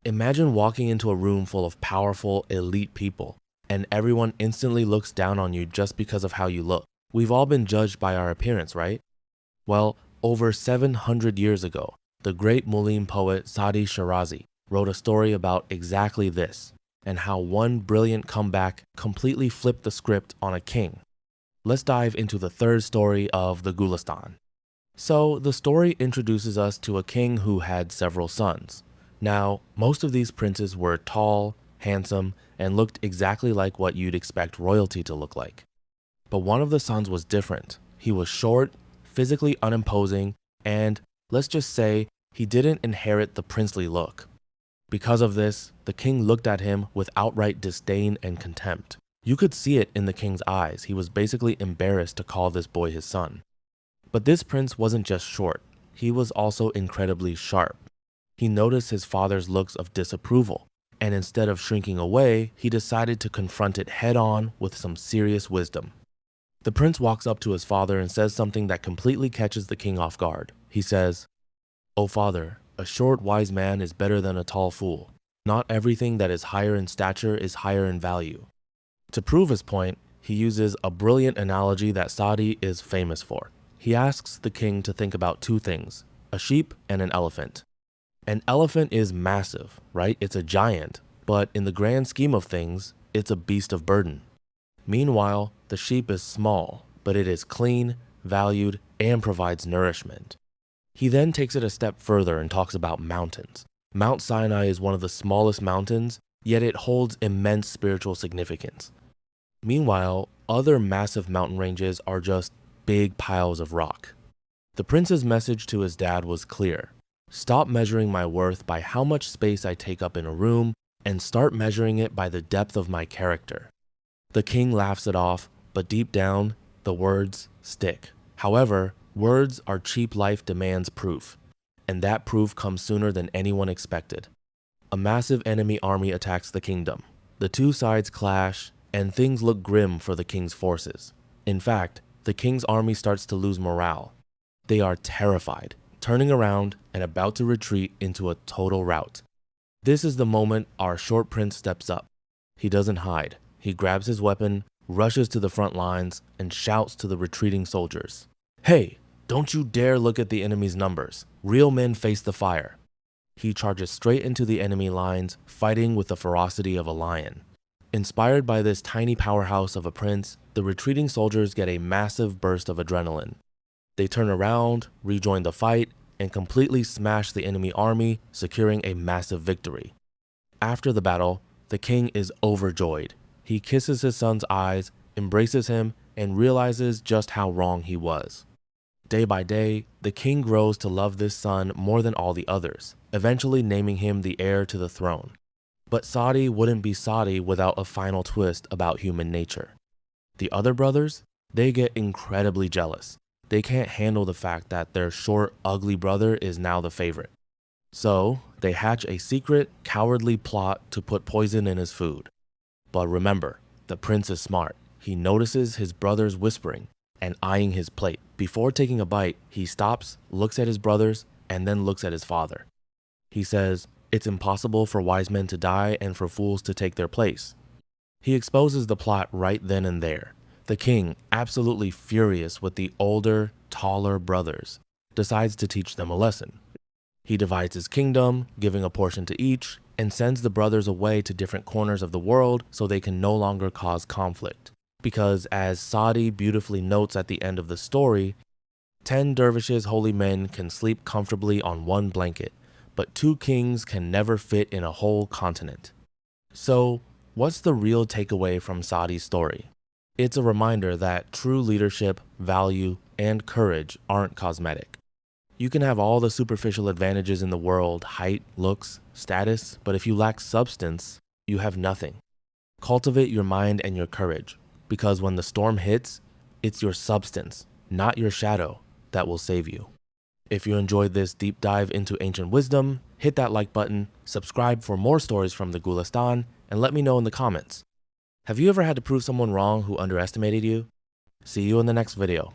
Imagine walking into a room full of powerful, elite people, and everyone instantly looks down on you just because of how you look. We've all been judged by our appearance, right? Well, over 700 years ago, the great Mulim poet Saadi Shirazi wrote a story about exactly this, and how one brilliant comeback completely flipped the script on a king. Let's dive into the third story of the Gulistan. So, the story introduces us to a king who had several sons. Now, most of these princes were tall, handsome, and looked exactly like what you'd expect royalty to look like. But one of the sons was different. He was short, physically unimposing, and let's just say he didn't inherit the princely look. Because of this, the king looked at him with outright disdain and contempt. You could see it in the king's eyes. He was basically embarrassed to call this boy his son. But this prince wasn't just short, he was also incredibly sharp. He noticed his father's looks of disapproval, and instead of shrinking away, he decided to confront it head-on with some serious wisdom. The prince walks up to his father and says something that completely catches the king off guard. He says, "O father, a short wise man is better than a tall fool. Not everything that is higher in stature is higher in value." To prove his point, he uses a brilliant analogy that Saadi is famous for. He asks the king to think about two things, a sheep and an elephant. An elephant is massive, right? It's a giant, but in the grand scheme of things, it's a beast of burden. Meanwhile, the sheep is small, but it is clean, valued, and provides nourishment. He then takes it a step further and talks about mountains. Mount Sinai is one of the smallest mountains, yet it holds immense spiritual significance. Meanwhile, other massive mountain ranges are just big piles of rock. The prince's message to his dad was clear. Stop measuring my worth by how much space I take up in a room and start measuring it by the depth of my character. The king laughs it off, but deep down, the words stick. However, words are cheap, life demands proof, and that proof comes sooner than anyone expected. A massive enemy army attacks the kingdom. The two sides clash, and things look grim for the king's forces. In fact, the king's army starts to lose morale. They are terrified, turning around and about to retreat into a total rout. This is the moment our short prince steps up. He doesn't hide. He grabs his weapon, rushes to the front lines, and shouts to the retreating soldiers, "Hey, don't you dare look at the enemy's numbers. Real men face the fire." He charges straight into the enemy lines, fighting with the ferocity of a lion. Inspired by this tiny powerhouse of a prince, the retreating soldiers get a massive burst of adrenaline. They turn around, rejoin the fight, and completely smash the enemy army, securing a massive victory. After the battle, the king is overjoyed. He kisses his son's eyes, embraces him, and realizes just how wrong he was. Day by day, the king grows to love this son more than all the others, eventually naming him the heir to the throne. But Saadi wouldn't be Saadi without a final twist about human nature. The other brothers, they get incredibly jealous. They can't handle the fact that their short, ugly brother is now the favorite. So, they hatch a secret, cowardly plot to put poison in his food. But remember, the prince is smart. He notices his brothers whispering and eyeing his plate. Before taking a bite, he stops, looks at his brothers, and then looks at his father. He says, "It's impossible for wise men to die and for fools to take their place." He exposes the plot right then and there. The king, absolutely furious with the older, taller brothers, decides to teach them a lesson. He divides his kingdom, giving a portion to each, and sends the brothers away to different corners of the world so they can no longer cause conflict. Because as Saadi beautifully notes at the end of the story, 10 dervishes, holy men, can sleep comfortably on one blanket, but 2 kings can never fit in a whole continent. So, what's the real takeaway from Saadi's story? It's a reminder that true leadership, value, and courage aren't cosmetic. You can have all the superficial advantages in the world, height, looks, status, but if you lack substance, you have nothing. Cultivate your mind and your courage, because when the storm hits, it's your substance, not your shadow, that will save you. If you enjoyed this deep dive into ancient wisdom, hit that like button, subscribe for more stories from the Gulistan, and let me know in the comments. Have you ever had to prove someone wrong who underestimated you? See you in the next video.